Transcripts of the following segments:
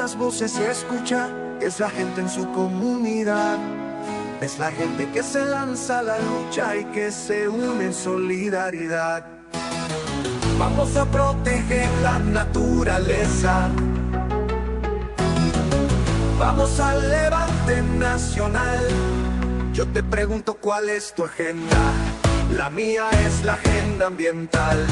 las voces se escucha, es la gente en su comunidad. Es la gente que se lanza a la lucha y que se une en solidaridad. Vamos a proteger la naturaleza. Vamos al levante nacional. Yo te pregunto cuál es tu agenda. La mía es la agenda ambiental.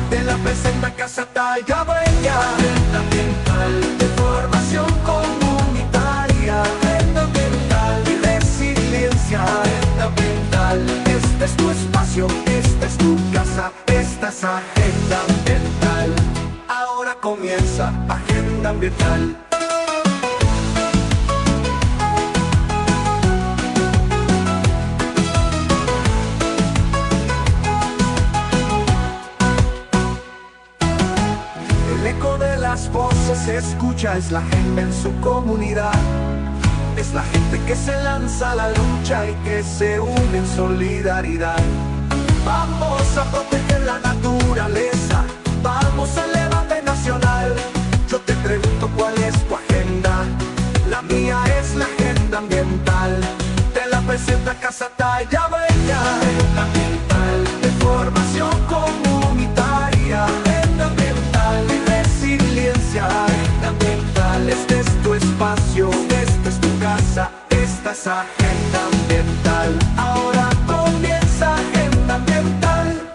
De la presenta Casa Tallabreña. Agenda ambiental de formación comunitaria. Agenda ambiental y resiliencia. Agenda ambiental. Este es tu espacio, esta es tu casa. Esta es Agenda Ambiental. Ahora comienza Agenda Ambiental. Las voces se escucha, es la gente en su comunidad. Es la gente que se lanza a la lucha y que se une en solidaridad. Vamos a proteger la naturaleza. Vamos al levante nacional. Yo te pregunto cuál es tu agenda. La mía es la agenda ambiental. Te la presenta Casa Tallabreña. Agenda ambiental de formación comunitaria. Agenda ambiental y resiliencia. Agenda ambiental, este es tu espacio, esta es tu casa, esta es Agenda Ambiental. Ahora comienza Agenda Ambiental.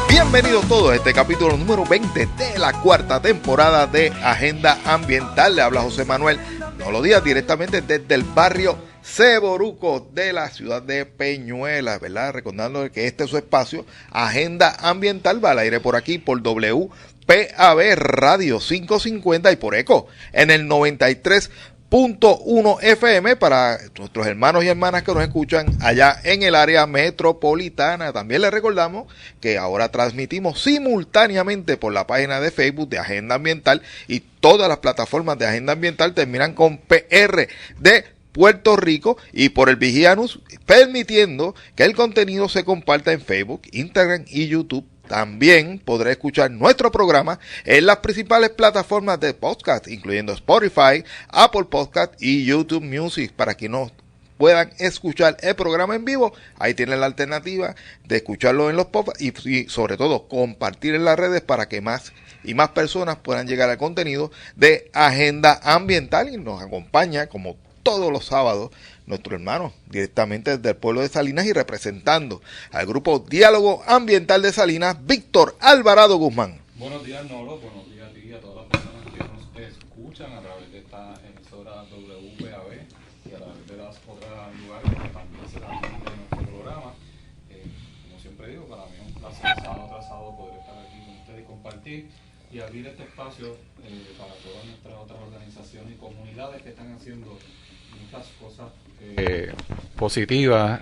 Bienvenidos todos a este capítulo número 20 de la cuarta temporada de Agenda Ambiental. Le habla José Manuel Nolo Díaz directamente desde el barrio Seboruco de la ciudad de Peñuelas, ¿verdad? Recordando que este es su espacio, Agenda Ambiental, va al aire por aquí, por WPAB Radio 550 y por ECO en el 93.1 FM para nuestros hermanos y hermanas que nos escuchan allá en el área metropolitana. También les recordamos que ahora transmitimos simultáneamente por la página de Facebook de Agenda Ambiental y todas las plataformas de Agenda Ambiental terminan con PR de Puerto Rico y por el Vigianus, permitiendo que el contenido se comparta en Facebook, Instagram y YouTube. También podrá escuchar nuestro programa en las principales plataformas de podcast, incluyendo Spotify, Apple Podcast y YouTube Music. Para que no puedan escuchar el programa en vivo, ahí tienen la alternativa de escucharlo en los podcasts y sobre todo compartir en las redes para que más y más personas puedan llegar al contenido de Agenda Ambiental. Y nos acompaña como todos los sábados nuestro hermano directamente desde el pueblo de Salinas y representando al grupo Diálogo Ambiental de Salinas, Víctor Alvarado Guzmán. Buenos días, Nolo, buenos días a ti y a todas las personas que nos escuchan a través de esta emisora WPAB y a través de las otras lugares que también se transmiten en nuestro programa. Como siempre digo, para mí es un placer sábado tras sábado poder estar aquí con ustedes y compartir y abrir este espacio para todas nuestras otras organizaciones y comunidades que están haciendo muchas cosas positivas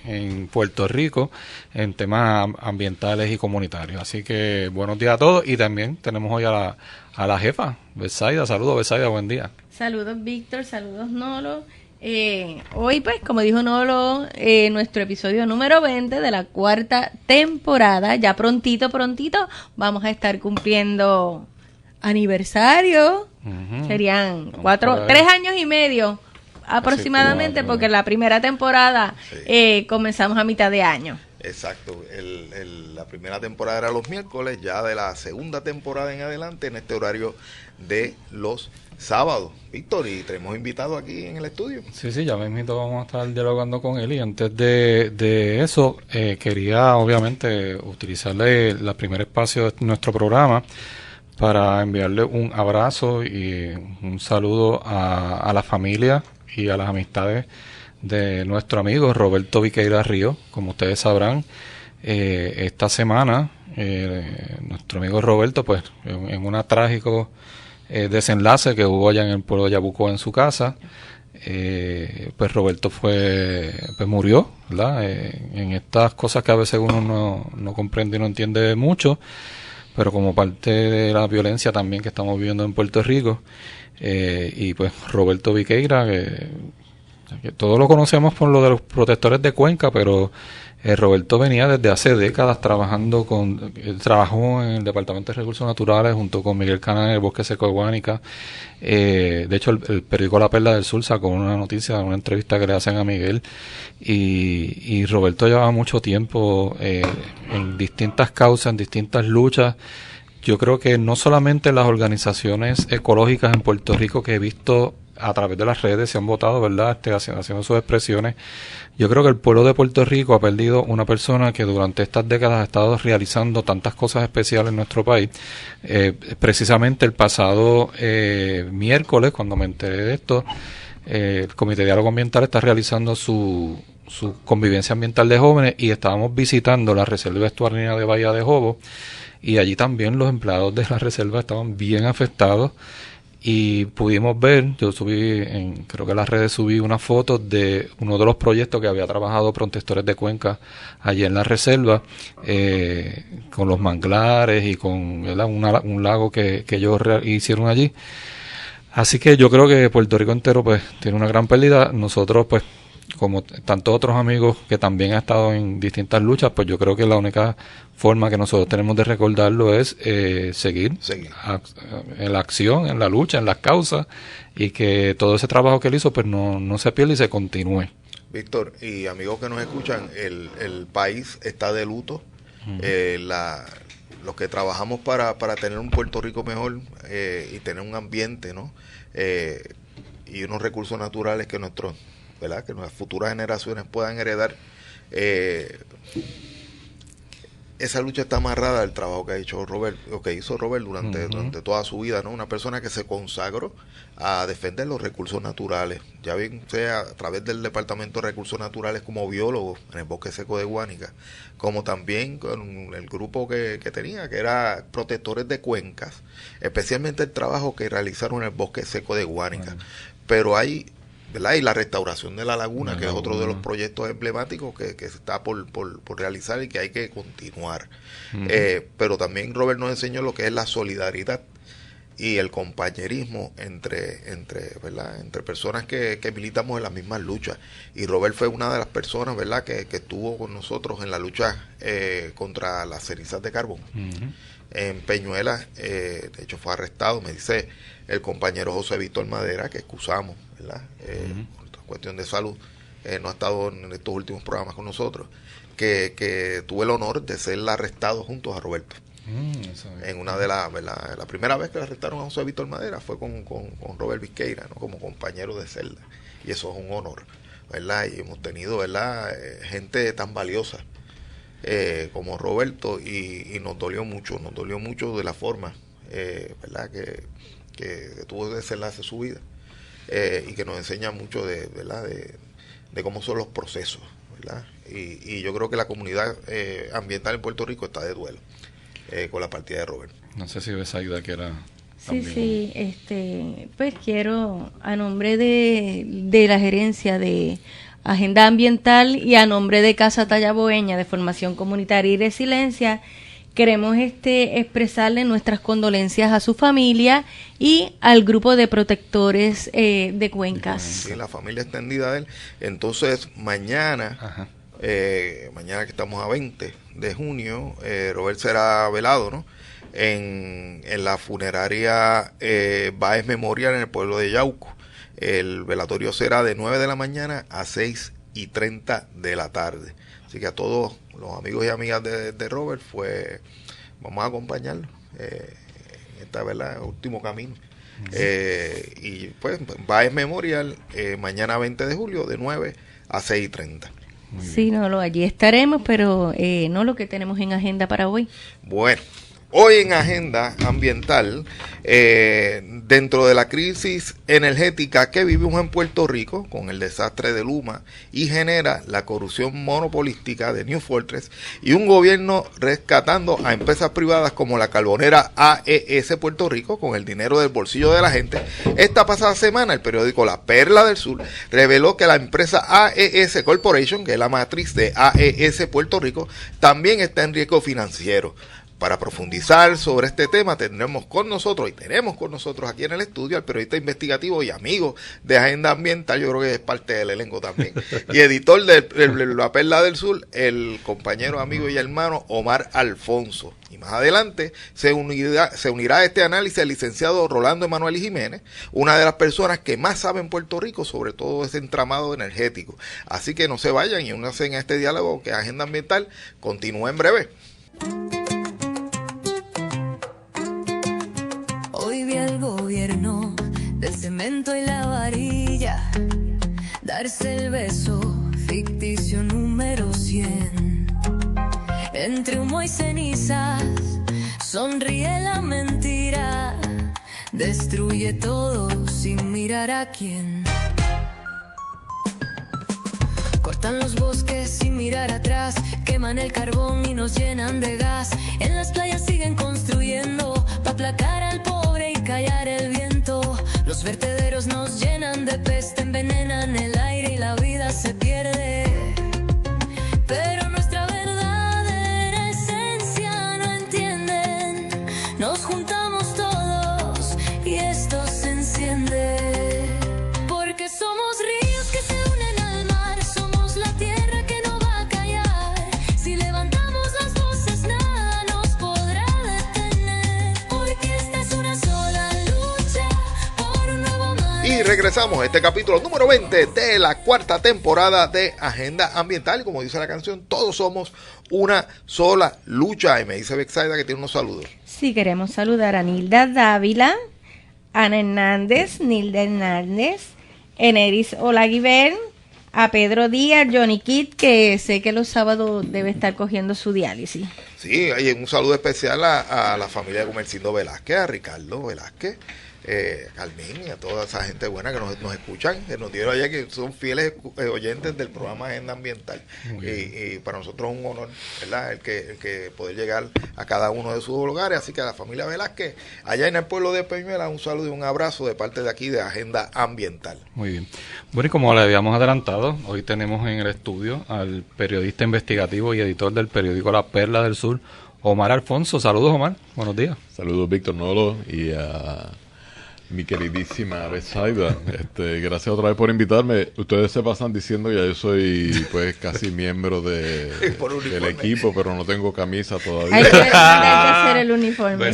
en Puerto Rico en temas ambientales y comunitarios. Así que buenos días a todos y también tenemos hoy a la jefa, Betsaida. Saludos, Betsaida, buen día. Saludos, Víctor, saludos, Nolo. Hoy, pues, como dijo Nolo, nuestro episodio número 20 de la cuarta temporada. Ya prontito vamos a estar cumpliendo aniversario. Serían 3 años y medio aproximadamente, porque la primera temporada comenzamos a mitad de año. Exacto, la primera temporada era los miércoles, ya de la segunda temporada en adelante en este horario de los sábados. Víctor, y te hemos invitado aquí en el estudio. Sí, ya mismo vamos a estar dialogando con él y antes de eso quería obviamente utilizarle el primer espacio de nuestro programa para enviarle un abrazo y un saludo a la familia y a las amistades de nuestro amigo Roberto Viqueira Río. Como ustedes sabrán, esta semana nuestro amigo Roberto, pues en un trágico desenlace que hubo allá en el pueblo de Yabucoa en su casa, pues Roberto murió, ¿verdad? En estas cosas que a veces uno no comprende y no entiende mucho, pero como parte de la violencia también que estamos viviendo en Puerto Rico, y pues Roberto Viqueira, O sea, que todos lo conocemos por lo de los protectores de Cuenca, pero Roberto venía desde hace décadas trabajando él trabajó en el Departamento de Recursos Naturales junto con Miguel Canán en el Bosque Seco de Guánica. De hecho, el periódico La Perla del Sur sacó una noticia, una entrevista que le hacen a Miguel, y Roberto llevaba mucho tiempo en distintas causas, en distintas luchas. Yo creo que no solamente las organizaciones ecológicas en Puerto Rico que he visto a través de las redes se han votado, ¿verdad? Haciendo sus expresiones. Yo creo que el pueblo de Puerto Rico ha perdido una persona que durante estas décadas ha estado realizando tantas cosas especiales en nuestro país. Precisamente el pasado miércoles, cuando me enteré de esto, el Comité de Diálogo Ambiental está realizando su convivencia ambiental de jóvenes y estábamos visitando la Reserva Estuarina de Bahía de Jobo y allí también los empleados de la reserva estaban bien afectados. Y pudimos ver, yo creo que en las redes subí una foto de uno de los proyectos que había trabajado Protectores de Cuenca allí en la reserva, con los manglares y con, ¿verdad?, un lago que ellos hicieron allí. Así que yo creo que Puerto Rico entero pues tiene una gran pérdida. Nosotros pues, como tantos otros amigos que también han estado en distintas luchas, pues yo creo que la única forma que nosotros tenemos de recordarlo es seguir en la acción, en la lucha, en las causas, y que todo ese trabajo que él hizo pues no se pierda y se continúe. Víctor, y amigos que nos escuchan, el país está de luto. Los que trabajamos para tener un Puerto Rico mejor y tener un ambiente, ¿no? Y unos recursos naturales que ¿verdad?, que nuestras futuras generaciones puedan heredar. Esa lucha está amarrada al trabajo que ha hecho Robert, o que hizo Robert durante toda su vida, ¿no? Una persona que se consagró a defender los recursos naturales, ya bien sea a través del Departamento de Recursos Naturales como biólogo en el Bosque Seco de Guánica, como también con el grupo que tenía, que era Protectores de Cuencas, especialmente el trabajo que realizaron en el Bosque Seco de Guánica. Pero hay, ¿verdad?, y la restauración de la laguna, que es otro de los proyectos emblemáticos que está por realizar y que hay que continuar. Pero también Robert nos enseñó lo que es la solidaridad y el compañerismo entre personas que militamos en las mismas luchas. Y Robert fue una de las personas, ¿verdad?, que estuvo con nosotros en la lucha contra las cenizas de carbón. En Peñuelas, de hecho fue arrestado, me dice el compañero José Víctor Madera, que excusamos, ¿verdad? Por cuestión de salud, no ha estado en estos últimos programas con nosotros, que tuve el honor de ser arrestado junto a Roberto. En una de la primera vez que le arrestaron a José Víctor Madera fue con Robert Vizqueira, ¿no?, como compañero de celda, y eso es un honor, ¿verdad? Y hemos tenido, ¿verdad?, gente tan valiosa como Roberto, y nos dolió mucho de la forma, ¿verdad?, que tuvo de desenlace su vida, y que nos enseña mucho de cómo son los procesos, ¿verdad? Y yo creo que la comunidad ambiental en Puerto Rico está de duelo con la partida de Robert. No sé si Besaida que era también. Sí, pues quiero, a nombre de la gerencia de Agenda Ambiental y a nombre de Casa Tallaboeña de Formación Comunitaria y Resiliencia, queremos expresarle nuestras condolencias a su familia y al grupo de protectores de Cuencas. Sí, la familia extendida de él. Entonces, mañana que estamos a 20 de junio, Robert será velado, ¿no?, en la funeraria Báez Memorial en el pueblo de Yauco. El velatorio será de 9 de la mañana a 6:30 de la tarde. Así que a todos los amigos y amigas de Robert, pues vamos a acompañarlo en esta, ¿verdad?, último camino. Y pues Báez Memorial, mañana 20 de julio, de 9 a 6:30. Sí, allí estaremos, pero no lo que tenemos en agenda para hoy. Bueno, hoy en Agenda Ambiental, dentro de la crisis energética que vivimos en Puerto Rico, con el desastre de Luma, y genera la corrupción monopolística de New Fortress, y un gobierno rescatando a empresas privadas como la carbonera AES Puerto Rico, con el dinero del bolsillo de la gente, esta pasada semana el periódico La Perla del Sur reveló que la empresa AES Corporation, que es la matriz de AES Puerto Rico, también está en riesgo financiero. Para profundizar sobre este tema tenemos con nosotros aquí en el estudio al periodista investigativo y amigo de Agenda Ambiental, yo creo que es parte del elenco también, y editor de La Perla del Sur, el compañero, amigo y hermano Omar Alfonso. Y más adelante se unirá a este análisis el licenciado Rolando Emanuel Jiménez, una de las personas que más sabe en Puerto Rico sobre todo ese entramado energético. Así que no se vayan y únanse a este diálogo que Agenda Ambiental continúa en breve. Hoy vi al gobierno del cemento y la varilla darse el beso ficticio número 100. Entre humo y cenizas sonríe la mentira, destruye todo sin mirar a quién. Cortan los bosques sin mirar atrás, queman el carbón y nos llenan de gas. En las playas siguen construyendo para aplacar al pobre y callar el viento. Los vertederos nos llenan de peste, envenenan el aire y la vida se pierde. Pero nuestra verdadera esencia no entienden. Nos juntamos todos y esto se enciende. Porque somos ríos que se unen al mar, somos la tierra que no va a callar. Si levantamos las voces nada nos podrá detener. Porque esta es una sola lucha por un nuevo mar. Y regresamos a este capítulo número 20 de la cuarta temporada de Agenda Ambiental. Y como dice la canción, todos somos una sola lucha. Y me dice Bexaida que tiene unos saludos. Sí, queremos saludar a Nilda Dávila, Ana Hernández, Nilda Hernández, Eneris Olaguibel, a Pedro Díaz, Johnny Kidd, que sé que los sábados debe estar cogiendo su diálisis. Sí, y un saludo especial a la familia de Gumercindo Velázquez, a Ricardo Velázquez, Carmen y a toda esa gente buena que nos escuchan, que nos dieron allá, que son fieles oyentes del programa Agenda Ambiental. Y para nosotros es un honor, ¿verdad? El que poder llegar a cada uno de sus hogares. Así que a la familia Velázquez, allá en el pueblo de Peñuela, un saludo y un abrazo de parte de aquí de Agenda Ambiental. Muy bien. Bueno, y como le habíamos adelantado, hoy tenemos en el estudio al periodista investigativo y editor del periódico La Perla del Sur, Omar Alfonso. Saludos, Omar. Buenos días. Saludos, Víctor Nolo, y a mi queridísima Bexaida. Gracias otra vez por invitarme. Ustedes se pasan diciendo que ya yo soy pues casi miembro del equipo, pero no tengo camisa todavía. Hay que hacer el uniforme.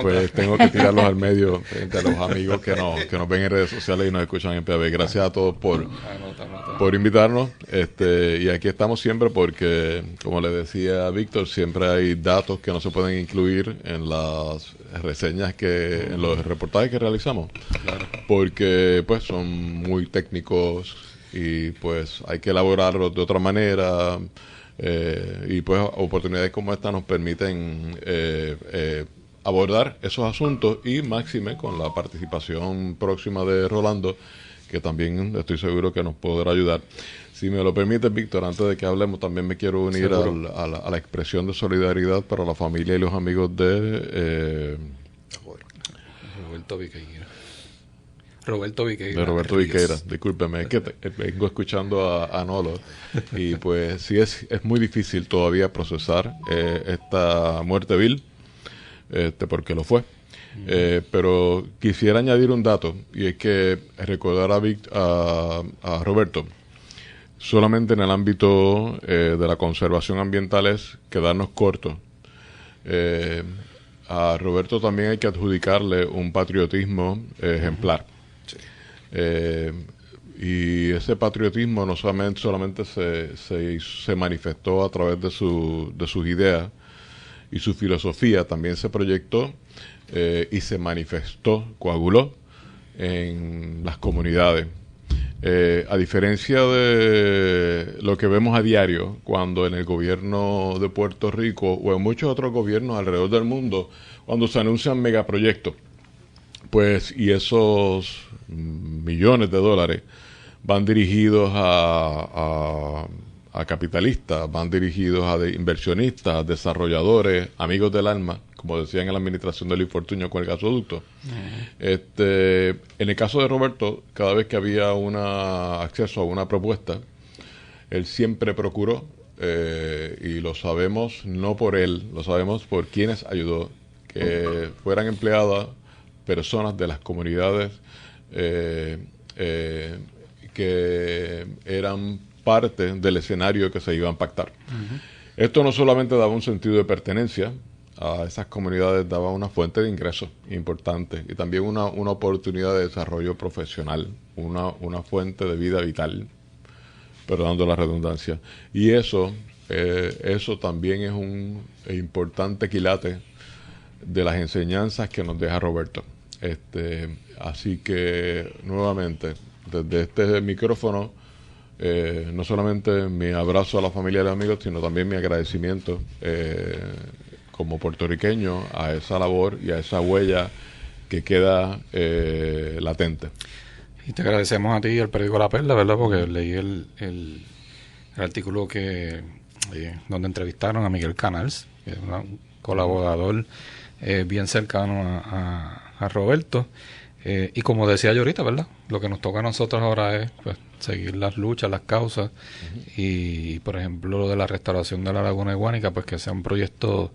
Pues tengo que tirarlos al medio frente a los amigos que nos ven en redes sociales y nos escuchan en PAB. Gracias a todos por invitarnos. Y aquí estamos siempre porque, como le decía a Víctor, siempre hay datos que no se pueden incluir en las reseñas en los reportajes que realizamos, claro, porque pues son muy técnicos y pues hay que elaborarlos de otra manera, y pues oportunidades como esta nos permiten abordar esos asuntos, y máxime con la participación próxima de Rolando, que también estoy seguro que nos podrá ayudar. Si me lo permite, Víctor, antes de que hablemos, también me quiero unir a la expresión de solidaridad para la familia y los amigos de Roberto Viqueira. De Roberto Viqueira, discúlpeme, es que vengo escuchando a Nolo, y pues sí es muy difícil todavía procesar esta muerte vil, porque lo fue. Pero quisiera añadir un dato, y es que recordar a Roberto solamente en el ámbito de la conservación ambiental es quedarnos cortos. A Roberto también hay que adjudicarle un patriotismo ejemplar. Sí. Y ese patriotismo no solamente se manifestó a través de sus ideas y su filosofía, también se proyectó y se manifestó, coaguló en las comunidades. A diferencia de lo que vemos a diario cuando en el gobierno de Puerto Rico o en muchos otros gobiernos alrededor del mundo, cuando se anuncian megaproyectos, pues, y esos millones de dólares van dirigidos a capitalistas, van dirigidos a inversionistas, desarrolladores, amigos del alma, como decían en la administración de Luis Fortuño con el gasoducto. En el caso de Roberto, cada vez que había acceso a una propuesta, él siempre procuró y lo sabemos no por él, lo sabemos por quienes ayudó, que fueran empleadas personas de las comunidades que eran parte del escenario que se iba a pactar. Esto no solamente daba un sentido de pertenencia a esas comunidades, daba una fuente de ingresos importante y también una oportunidad de desarrollo profesional, una fuente de vida vital, perdonando la redundancia. Y eso también es un importante quilate de las enseñanzas que nos deja Roberto. Así que, nuevamente, desde este micrófono, no solamente mi abrazo a la familia y a los amigos, sino también mi agradecimiento como puertorriqueño a esa labor y a esa huella que queda latente. Y te agradecemos a ti y al periódico La Perla, ¿verdad? Porque leí el artículo donde entrevistaron a Miguel Canals, que es un colaborador bien cercano a Roberto. Y como decía yo ahorita, ¿verdad? Lo que nos toca a nosotros ahora es pues seguir las luchas, las causas. Y, por ejemplo, lo de la restauración de la Laguna de Guánica, pues que sea un proyecto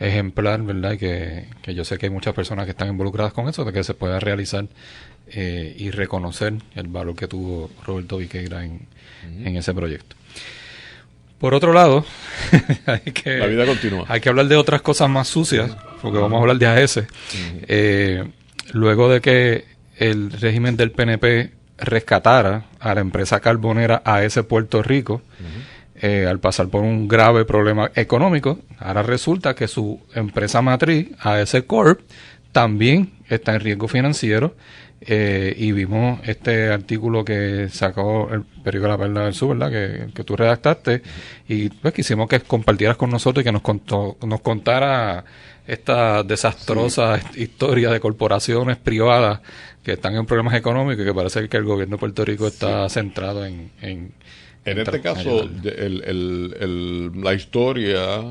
ejemplar, ¿verdad? Y que yo sé que hay muchas personas que están involucradas con eso, de que se pueda realizar y reconocer el valor que tuvo Roberto Viqueira en ese proyecto. Por otro lado, la vida continúa. Hay que hablar de otras cosas más sucias, porque vamos a hablar de AES. Luego de que el régimen del PNP rescatara a la empresa carbonera AES Puerto Rico, al pasar por un grave problema económico, ahora resulta que su empresa matriz, AES Corp, también está en riesgo financiero. Y vimos este artículo que sacó el periódico La Perla del Sur, ¿verdad? Que tú redactaste, y pues quisimos que compartieras con nosotros y que nos contara esta desastrosa historia de corporaciones privadas que están en problemas económicos y que parece que el gobierno de Puerto Rico está centrado en este caso, la historia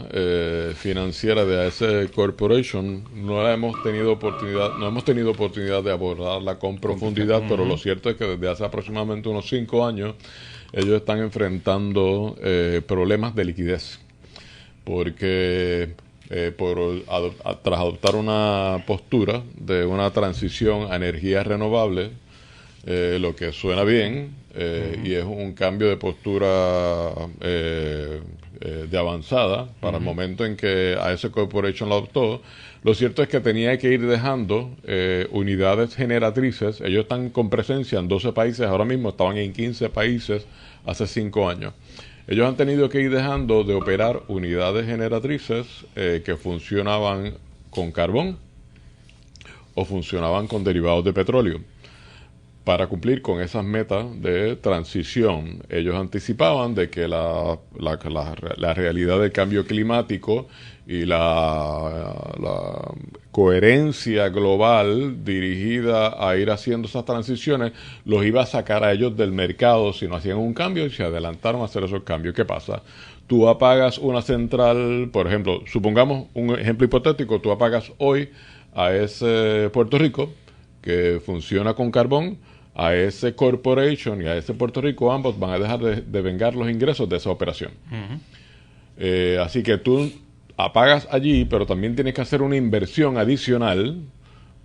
financiera de AES Corporation no hemos tenido oportunidad de abordarla con profundidad, pero lo cierto es que desde hace aproximadamente unos 5 años ellos están enfrentando problemas de liquidez, porque tras adoptar una postura de una transición a energías renovables, lo que suena bien, y es un cambio de postura de avanzada para el momento en que AES Corporation lo adoptó. Lo cierto es que tenía que ir dejando unidades generatrices. Ellos están con presencia en 12 países, ahora mismo estaban en 15 países hace 5 años. Ellos han tenido que ir dejando de operar unidades generatrices que funcionaban con carbón o funcionaban con derivados de petróleo, para cumplir con esas metas de transición. Ellos anticipaban de que la realidad del cambio climático y la coherencia global dirigida a ir haciendo esas transiciones los iba a sacar a ellos del mercado si no hacían un cambio, y se adelantaron a hacer esos cambios. ¿Qué pasa? Tú apagas una central, por ejemplo, supongamos un ejemplo hipotético, tú apagas hoy AES Puerto Rico, que funciona con carbón. AES Corporation y AES Puerto Rico, ambos van a dejar de vengar los ingresos de esa operación. Así que tú apagas allí, pero también tienes que hacer una inversión adicional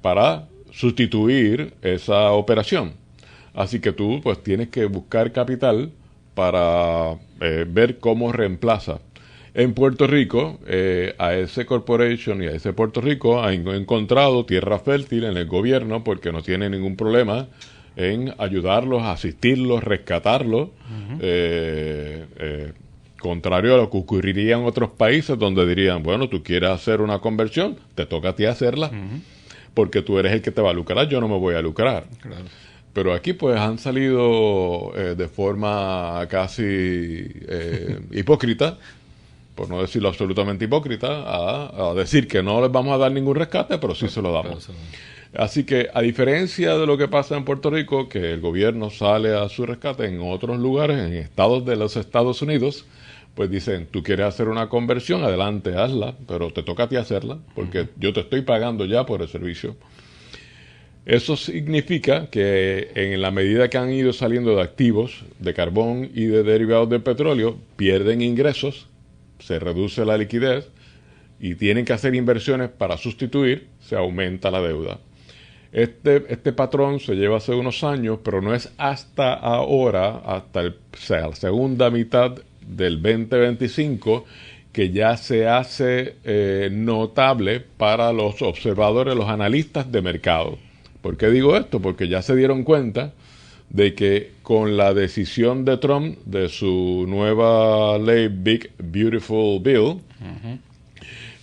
para sustituir esa operación. Así que tú pues tienes que buscar capital para ver cómo reemplaza. En Puerto Rico, AES Corporation y AES Puerto Rico han encontrado tierra fértil en el gobierno, porque no tienen ningún problema en ayudarlos, asistirlos, rescatarlos, contrario a lo que ocurriría en otros países donde dirían, bueno, tú quieres hacer una conversión, te toca a ti hacerla, porque tú eres el que te va a lucrar, yo no me voy a lucrar. Claro. Pero aquí pues han salido de forma casi hipócrita, por no decirlo absolutamente hipócrita, a decir que no les vamos a dar ningún rescate, pero sí se lo damos. Así que, a diferencia de lo que pasa en Puerto Rico, que el gobierno sale a su rescate en otros lugares, en estados de los Estados Unidos, pues dicen, tú quieres hacer una conversión, adelante, hazla, pero te toca a ti hacerla, porque yo te estoy pagando ya por el servicio. Eso significa que en la medida que han ido saliendo de activos de carbón y de derivados del petróleo, pierden ingresos, se reduce la liquidez y tienen que hacer inversiones para sustituir, se aumenta la deuda. Este patrón se lleva hace unos años, pero no es hasta ahora, hasta la segunda mitad del 2025, que ya se hace notable para los observadores, los analistas de mercado. ¿Por qué digo esto? Porque ya se dieron cuenta de que con la decisión de Trump de su nueva ley Big Beautiful Bill,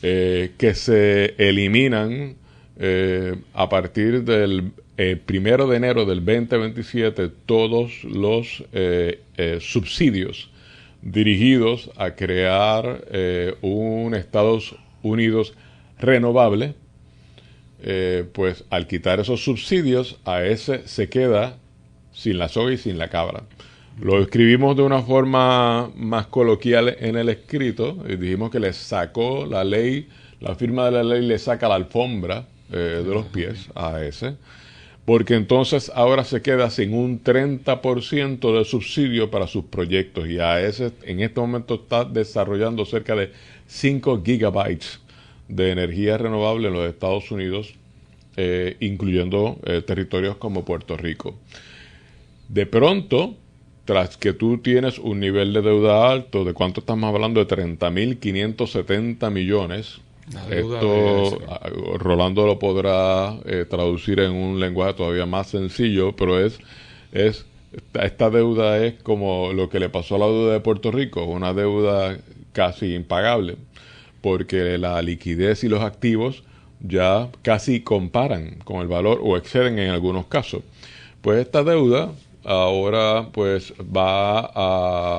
que se eliminan a partir del 1 de enero del 2027 todos los subsidios dirigidos a crear un Estados Unidos renovable, pues al quitar esos subsidios, a ese se queda sin la soga y sin la cabra. Lo escribimos de una forma más coloquial en el escrito y dijimos que le sacó la ley, la firma de la ley le saca la alfombra de los pies a ese, porque entonces ahora se queda sin un 30% de subsidio para sus proyectos y a ese en este momento está desarrollando cerca de 5 gigabytes de energía renovable en los Estados Unidos, incluyendo territorios como Puerto Rico. De pronto, tras que tú tienes un nivel de deuda alto, ¿de cuánto estamos hablando? De 30.570 millones. Esto Rolando lo podrá traducir en un lenguaje todavía más sencillo, pero esta deuda es como lo que le pasó a la deuda de Puerto Rico, una deuda casi impagable, porque la liquidez y los activos ya casi comparan con el valor o exceden en algunos casos. Pues esta deuda ahora pues va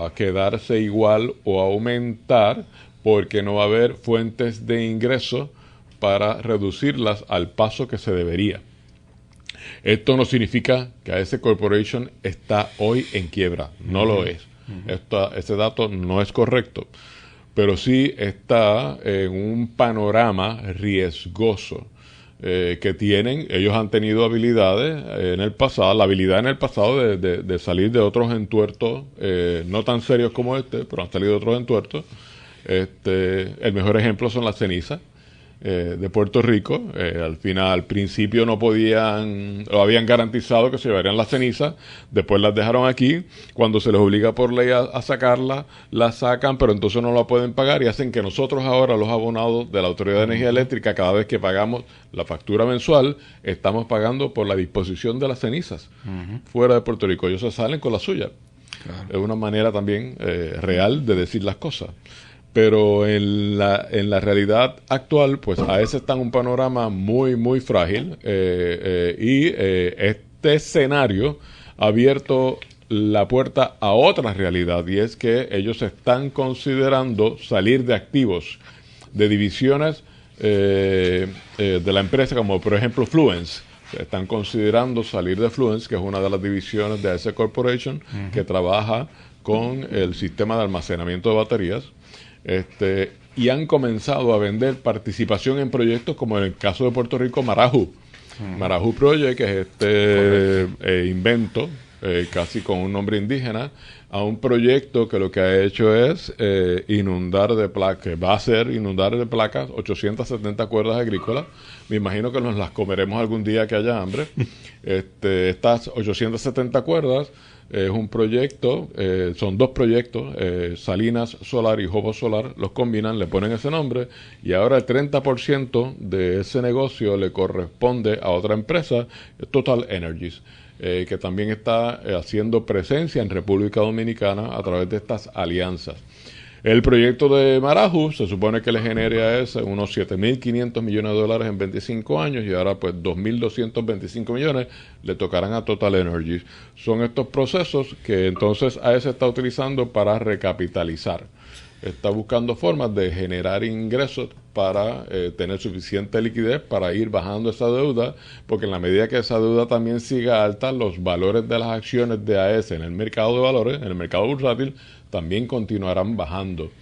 a quedarse igual o aumentar porque no va a haber fuentes de ingreso para reducirlas al paso que se debería. Esto no significa que AES Corporation está hoy en quiebra, no lo es. Ese dato no es correcto, pero sí está en un panorama riesgoso que tienen. Ellos han tenido habilidades en el pasado, la habilidad en el pasado de salir de otros entuertos, no tan serios como pero han salido de otros entuertos. El mejor ejemplo son las cenizas de Puerto Rico. Al principio no podían, o habían garantizado que se llevarían las cenizas, después las dejaron aquí, cuando se les obliga por ley a sacarlas, las sacan, pero entonces no la pueden pagar y hacen que nosotros ahora, los abonados de la Autoridad de Energía Eléctrica, cada vez que pagamos la factura mensual, estamos pagando por la disposición de las cenizas fuera de Puerto Rico. Ellos se salen con la suya. Claro. Es una manera también real de decir las cosas. Pero en la realidad actual, pues AES está en un panorama muy, muy frágil y este escenario ha abierto la puerta a otra realidad, y es que ellos están considerando salir de activos de divisiones de la empresa, como por ejemplo Fluence. Están considerando salir de Fluence, que es una de las divisiones de AES Corporation, que trabaja con el sistema de almacenamiento de baterías. Y han comenzado a vender participación en proyectos como en el caso de Puerto Rico, Marahu. Marahu Project, que es invento, casi con un nombre indígena, a un proyecto que lo que ha hecho es inundar de placas, que va a ser inundar de placas 870 cuerdas agrícolas. Me imagino que nos las comeremos algún día que haya hambre. Estas 870 cuerdas es un proyecto, son dos proyectos, Salinas Solar y Jobo Solar, los combinan, le ponen ese nombre y ahora el 30% de ese negocio le corresponde a otra empresa, Total Energies, que también está haciendo presencia en República Dominicana a través de estas alianzas. El proyecto de Marahu se supone que le genere a ese unos $7.500 millones en 25 años y ahora pues 2.225 millones le tocarán a Total Energies. Son estos procesos que entonces AES está utilizando para recapitalizar. Está buscando formas de generar ingresos para tener suficiente liquidez para ir bajando esa deuda, porque en la medida que esa deuda también siga alta, los valores de las acciones de AES en el mercado de valores, en el mercado bursátil, también continuarán bajando.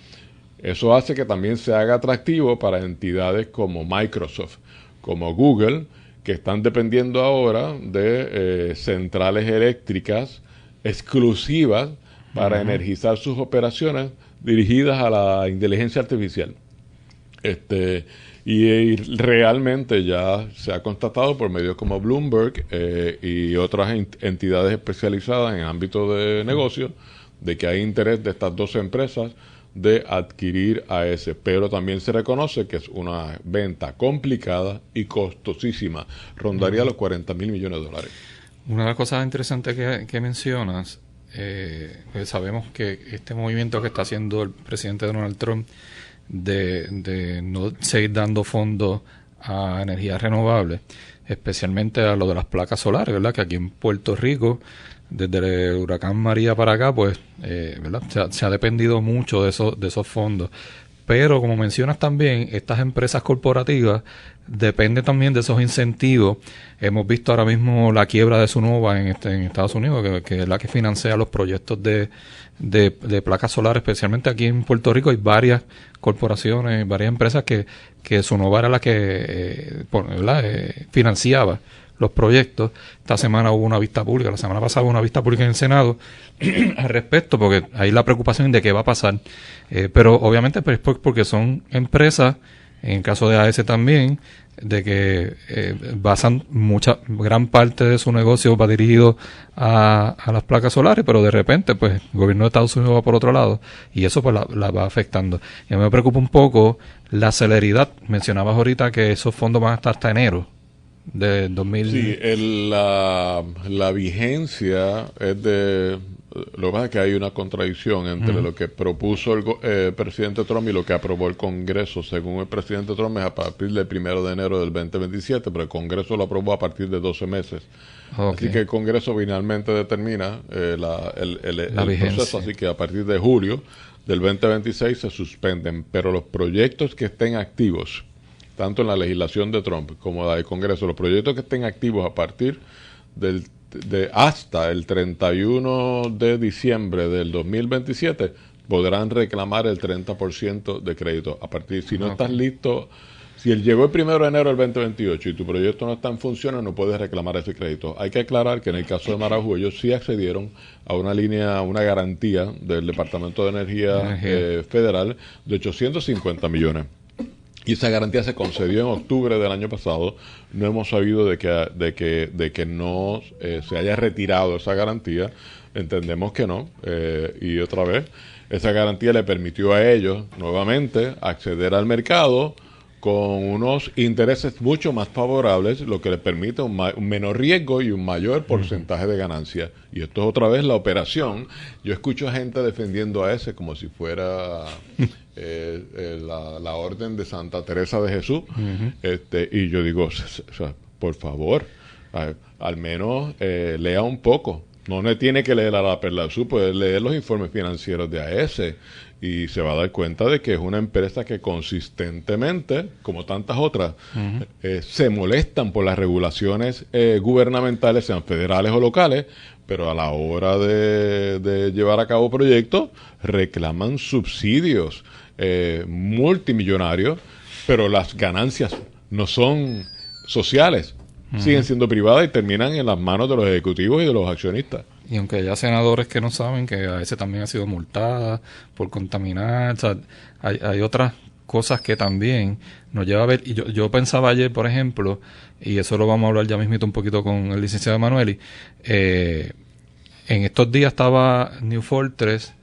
Eso hace que también se haga atractivo para entidades como Microsoft, como Google, que están dependiendo ahora de centrales eléctricas exclusivas para energizar sus operaciones dirigidas a la inteligencia artificial. Y realmente ya se ha constatado por medios como Bloomberg y otras entidades especializadas en ámbito de negocio de que hay interés de estas dos empresas de adquirir AES, pero también se reconoce que es una venta complicada y costosísima, rondaría los $40,000 millones. Una de las cosas interesantes que mencionas, pues sabemos que este movimiento que está haciendo el presidente Donald Trump de no seguir dando fondos a energías renovables, especialmente a lo de las placas solares, ¿verdad? Que aquí en Puerto Rico, desde el huracán María para acá, pues, ¿verdad? Se ha dependido mucho de esos fondos. Pero, como mencionas también, estas empresas corporativas dependen también de esos incentivos. Hemos visto ahora mismo la quiebra de Sunnova en Estados Unidos, que es la que financia los proyectos de placas solares, especialmente aquí en Puerto Rico. Hay varias corporaciones, varias empresas que Sunnova era la que financiaba los proyectos. Esta semana hubo una vista pública, la semana pasada hubo una vista pública en el Senado al respecto, porque hay la preocupación de qué va a pasar. Pero obviamente pues, porque son empresas, en el caso de AES también, de que basan gran parte de su negocio va dirigido a las placas solares, pero de repente pues el gobierno de Estados Unidos va por otro lado y eso pues la va afectando. Y a mí me preocupa un poco la celeridad. Mencionabas ahorita que esos fondos van a estar hasta enero de 2000. Sí, la vigencia es de... Lo que pasa es que hay una contradicción entre lo que propuso el presidente Trump y lo que aprobó el Congreso. Según el presidente Trump es a partir del 1 de enero del 2027, pero el Congreso lo aprobó a partir de 12 meses. Okay. Así que el Congreso finalmente determina el proceso, así que a partir de julio del 2026 se suspenden, pero los proyectos que estén activos, tanto en la legislación de Trump como la del Congreso, los proyectos que estén activos a partir hasta el 31 de diciembre del 2027 podrán reclamar el 30% de crédito. A partir, si no estás listo, si él llegó el 1 de enero del 2028 y tu proyecto no está en funciones, no puedes reclamar ese crédito. Hay que aclarar que en el caso de Marajú, ellos sí accedieron a una garantía del Departamento de Energía Federal de $850 millones. Y esa garantía se concedió en octubre del año pasado. No hemos sabido de que no se haya retirado esa garantía. Entendemos que no. Y otra vez, esa garantía le permitió a ellos nuevamente acceder al mercado con unos intereses mucho más favorables, lo que les permite un menor riesgo y un mayor porcentaje de ganancia. Y esto es otra vez la operación. Yo escucho a gente defendiendo a ese como si fuera la orden de Santa Teresa de Jesús. Y yo digo, por favor, al menos lea un poco. No le tiene que leer a la Perla Azul, puede leer los informes financieros de AES y se va a dar cuenta de que es una empresa que consistentemente, como tantas otras, se molestan por las regulaciones gubernamentales, sean federales o locales, pero a la hora de llevar a cabo proyectos reclaman subsidios multimillonarios, pero las ganancias no son sociales. Siguen siendo privadas y terminan en las manos de los ejecutivos y de los accionistas. Y aunque haya senadores que no saben que a ese también ha sido multada por contaminar, o sea, hay otras cosas que también nos lleva a ver. Y yo pensaba ayer, por ejemplo, y eso lo vamos a hablar ya mismito un poquito con el licenciado Emanueli, en estos días estaba New Fortress,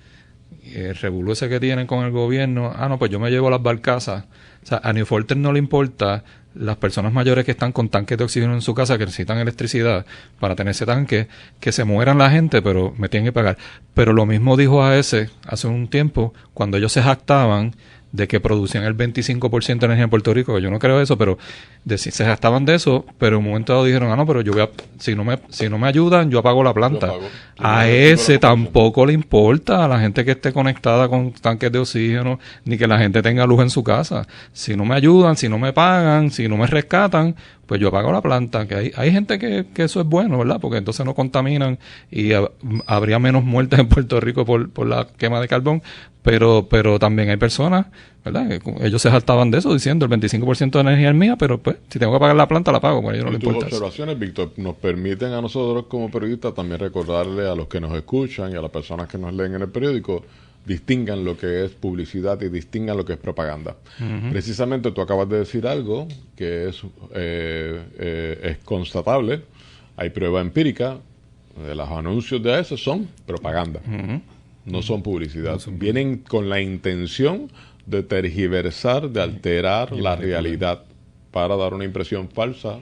el revolú ese que tienen con el gobierno. No, pues yo me llevo las barcazas. O sea, a New Fortress no le importa las personas mayores que están con tanques de oxígeno en su casa, que necesitan electricidad para tener ese tanque, que se mueran la gente, pero me tienen que pagar. Pero lo mismo dijo AES hace un tiempo, cuando ellos se jactaban de que producían el 25% de energía en Puerto Rico, que yo no creo eso, pero se jactaban de eso, pero en un momento dado dijeron, pero yo si no me ayudan, yo apago la planta. A ese tampoco le importa a la gente que esté conectada con tanques de oxígeno, ni que la gente tenga luz en su casa. Si no me ayudan, si no me pagan, si no me rescatan, pues yo apago la planta, que hay gente que eso es bueno, ¿verdad? Porque entonces no contaminan y habría menos muertes en Puerto Rico por la quema de carbón, pero también hay personas, ¿verdad? Ellos se saltaban de eso diciendo el 25% de energía es mía, pero pues si tengo que apagar la planta, la apago, pues a ellos no les importa. Tus observaciones, Víctor, nos permiten a nosotros como periodistas también recordarle a los que nos escuchan y a las personas que nos leen en el periódico, distingan lo que es publicidad y distingan lo que es propaganda. Precisamente tú acabas de decir algo que es constatable, hay prueba empírica, de los anuncios de eso son propaganda, no son publicidad. Vienen con la intención de tergiversar, de alterar la realidad para dar una impresión falsa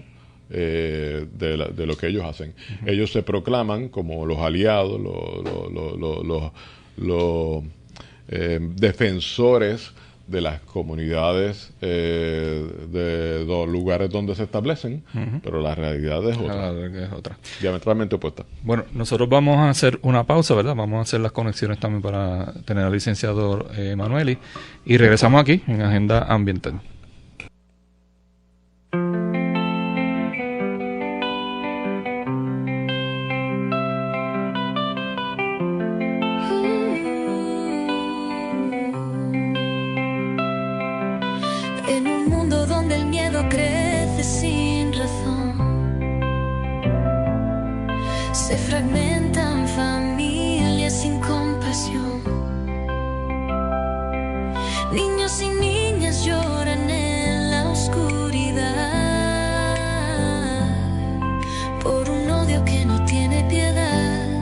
de lo que ellos hacen. Ellos se proclaman como los aliados, los defensores de las comunidades de los lugares donde se establecen, pero la realidad es otra, diametralmente opuesta. Bueno, nosotros vamos a hacer una pausa, ¿verdad? Vamos a hacer las conexiones también para tener al licenciado Manueli y regresamos aquí en Agenda Ambiental. En un mundo donde el miedo crece sin razón, se fragmentan familias sin compasión. Niños y niñas lloran en la oscuridad por un odio que no tiene piedad.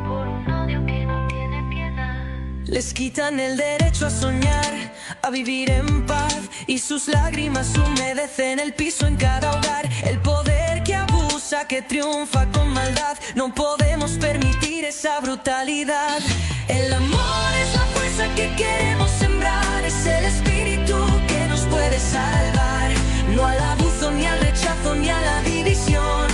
Por un odio que no tiene piedad. Les quitan el derecho a soñar, a vivir en paz, y sus lágrimas humedecen el piso en cada hogar. El poder que abusa, que triunfa con maldad, no podemos permitir esa brutalidad. El amor es la fuerza que queremos sembrar, es el espíritu que nos puede salvar. No al abuso, ni al rechazo, ni a la división.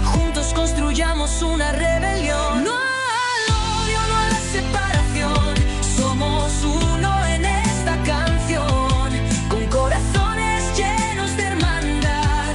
Juntos construyamos una rebelión. No al odio, no a la separación. Somos uno en esta canción, con corazones llenos de hermandad.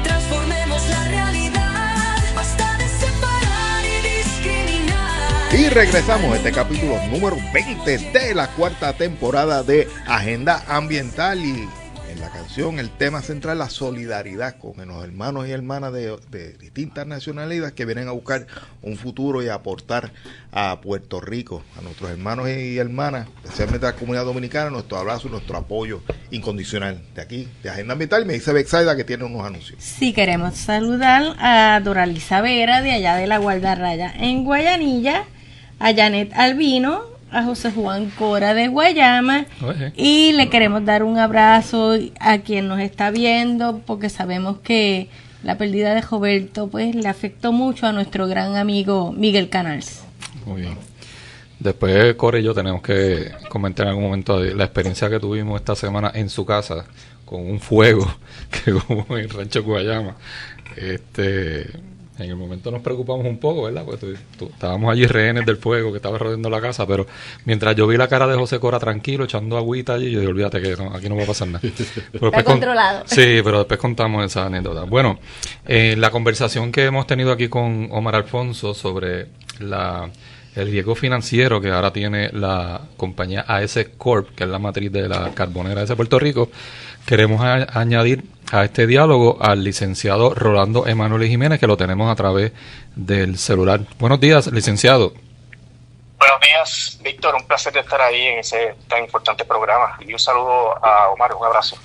Transformemos la realidad, basta de separar y discriminar. Y regresamos a este capítulo número 20 de la cuarta temporada de Agenda Ambiental. Y en la canción el tema central, la solidaridad con los hermanos y hermanas de distintas nacionalidades que vienen a buscar un futuro y a aportar a Puerto Rico, a nuestros hermanos y hermanas, especialmente a la comunidad dominicana, nuestro abrazo y nuestro apoyo incondicional. De aquí, de Agenda Ambiental, me dice Bexaida que tiene unos anuncios. Sí, queremos saludar a Doralisa Vera, de allá de la Guardarraya en Guayanilla, a Janet Albino, a José Juan Cora de Guayama, y le queremos dar un abrazo a quien nos está viendo, porque sabemos que la pérdida de Roberto pues le afectó mucho a nuestro gran amigo Miguel Canals. Muy bien. Después Cora y yo tenemos que comentar en algún momento de la experiencia que tuvimos esta semana en su casa con un fuego que hubo en Rancho Guayama. En el momento nos preocupamos un poco, ¿verdad? Pues estábamos allí rehenes del fuego que estaba rodeando la casa, pero mientras yo vi la cara de José Cora tranquilo, echando agüita allí, yo dije, olvídate que no, aquí no va a pasar nada. Pero está controlado. Sí, pero después contamos esa anécdota. Bueno, la conversación que hemos tenido aquí con Omar Alfonso sobre el riesgo financiero que ahora tiene la compañía AS Corp, que es la matriz de la carbonera de Puerto Rico, queremos añadir a este diálogo al licenciado Rolando Emanuel Jiménez, que lo tenemos a través del celular. Buenos días, licenciado. Buenos días, Víctor. Un placer de estar ahí en ese tan importante programa. Y un saludo a Omar, un abrazo.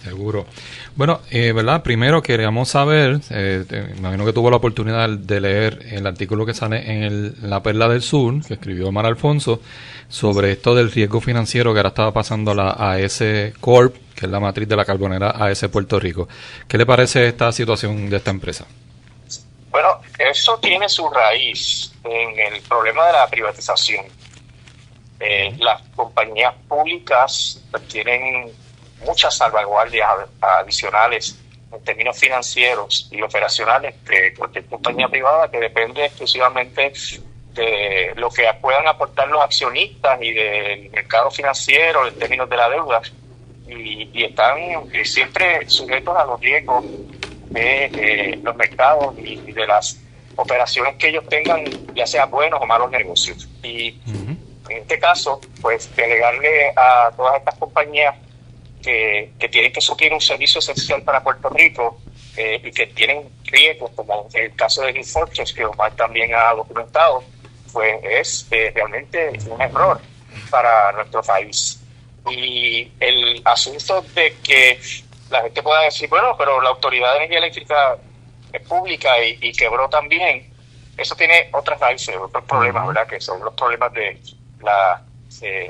Seguro. Bueno, ¿verdad? Primero queríamos saber, me imagino que tuvo la oportunidad de leer el artículo que sale en La Perla del Sur, que escribió Omar Alfonso, sobre esto del riesgo financiero que ahora estaba pasando a la AS Corp, que es la matriz de la carbonera AS Puerto Rico. ¿Qué le parece esta situación de esta empresa? Bueno, eso tiene su raíz en el problema de la privatización. Las compañías públicas tienen muchas salvaguardias adicionales en términos financieros y operacionales que cualquier compañía privada, que depende exclusivamente de lo que puedan aportar los accionistas y del mercado financiero en términos de la deuda. y están siempre sujetos a los riesgos de los mercados y de las operaciones que ellos tengan, ya sean buenos o malos negocios. Y en este caso, pues delegarle a todas estas compañías que tienen que suplir un servicio esencial para Puerto Rico y que tienen riesgos, como el caso de New Fortress, que Omar también ha documentado, pues es realmente un error para nuestro país. Y el asunto de que la gente pueda decir, bueno, pero la Autoridad de Energía Eléctrica es pública y quebró también, eso tiene otras raíces, otros problemas, ¿verdad? Que son los problemas de la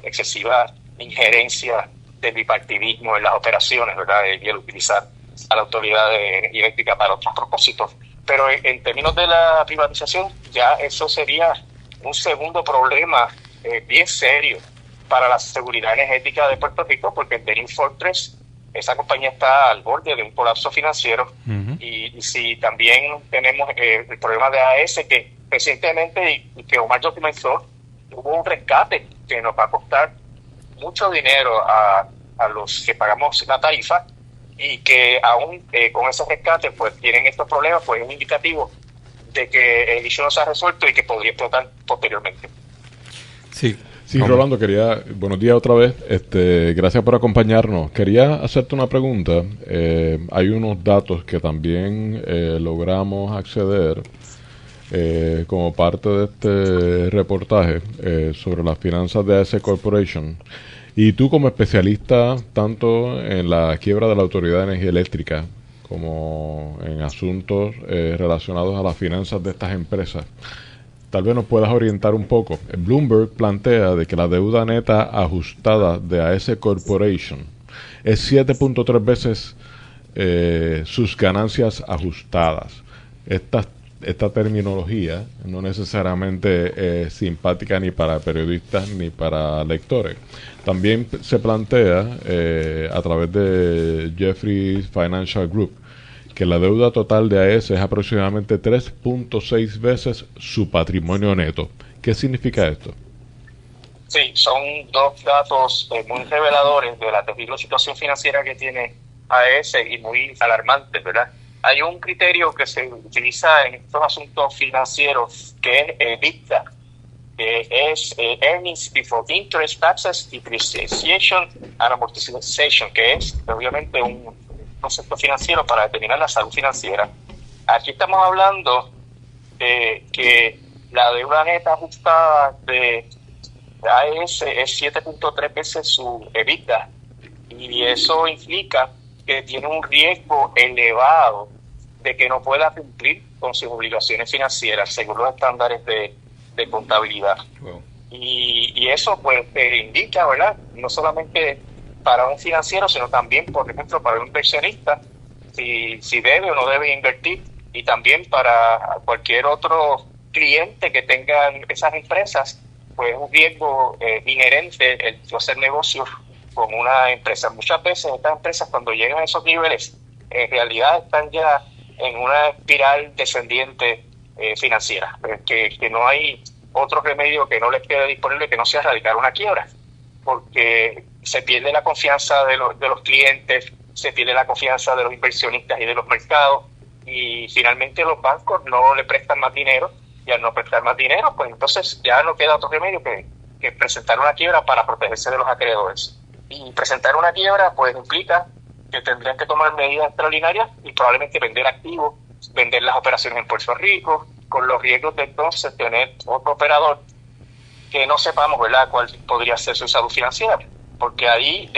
excesiva injerencia del bipartidismo en las operaciones, ¿verdad? Y el utilizar a la Autoridad de Energía Eléctrica para otros propósitos. Pero en términos de la privatización, ya eso sería un segundo problema bien serio para la seguridad energética de Puerto Rico, porque en New Fortress esa compañía está al borde de un colapso financiero. Y si también tenemos el problema de AES, que recientemente, y que Omar documentó, hubo un rescate que nos va a costar mucho dinero a los que pagamos la tarifa, y que aún con ese rescate pues tienen estos problemas, pues es un indicativo de que el issue no se ha resuelto y que podría explotar posteriormente. Sí, Rolando, buenos días otra vez, gracias por acompañarnos. Quería hacerte una pregunta. Hay unos datos que también logramos acceder como parte de este reportaje sobre las finanzas de AES Corporation. Y tú, como especialista tanto en la quiebra de la Autoridad de Energía Eléctrica como en asuntos relacionados a las finanzas de estas empresas, tal vez nos puedas orientar un poco. Bloomberg plantea de que la deuda neta ajustada de AES Corporation es 7.3 veces sus ganancias ajustadas. Esta terminología no necesariamente es simpática ni para periodistas ni para lectores. También se plantea a través de Jefferies Financial Group que la deuda total de AES es aproximadamente 3.6 veces su patrimonio neto. ¿Qué significa esto? Sí, son dos datos muy reveladores de la terrible situación financiera que tiene AES y muy alarmantes, ¿verdad? Hay un criterio que se utiliza en estos asuntos financieros que es EBITDA, que es Earnings Before Interest, Taxes, Depreciation and Amortization, que es obviamente un concepto financiero para determinar la salud financiera. Aquí estamos hablando de que la deuda neta ajustada de AES es 7.3 veces su EBITDA, y eso implica que tiene un riesgo elevado de que no pueda cumplir con sus obligaciones financieras según los estándares de contabilidad. Wow. Y eso pues indica, ¿verdad?, no solamente para un financiero, sino también, por ejemplo, para un inversionista, si debe o no debe invertir, y también para cualquier otro cliente que tengan esas empresas, pues un riesgo inherente el hacer negocios con una empresa. Muchas veces estas empresas, cuando llegan a esos niveles, en realidad están ya en una espiral descendiente financiera, que no hay otro remedio que no les quede disponible que no sea erradicar una quiebra, porque se pierde la confianza de los clientes, se pierde la confianza de los inversionistas y de los mercados, y finalmente los bancos no le prestan más dinero, y al no prestar más dinero, pues entonces ya no queda otro remedio que presentar una quiebra para protegerse de los acreedores. Y presentar una quiebra pues implica que tendrían que tomar medidas extraordinarias y probablemente vender activos, vender las operaciones en Puerto Rico, con los riesgos de entonces tener otro operador que no sepamos, ¿verdad?, cuál podría ser su salud financiera, porque ahí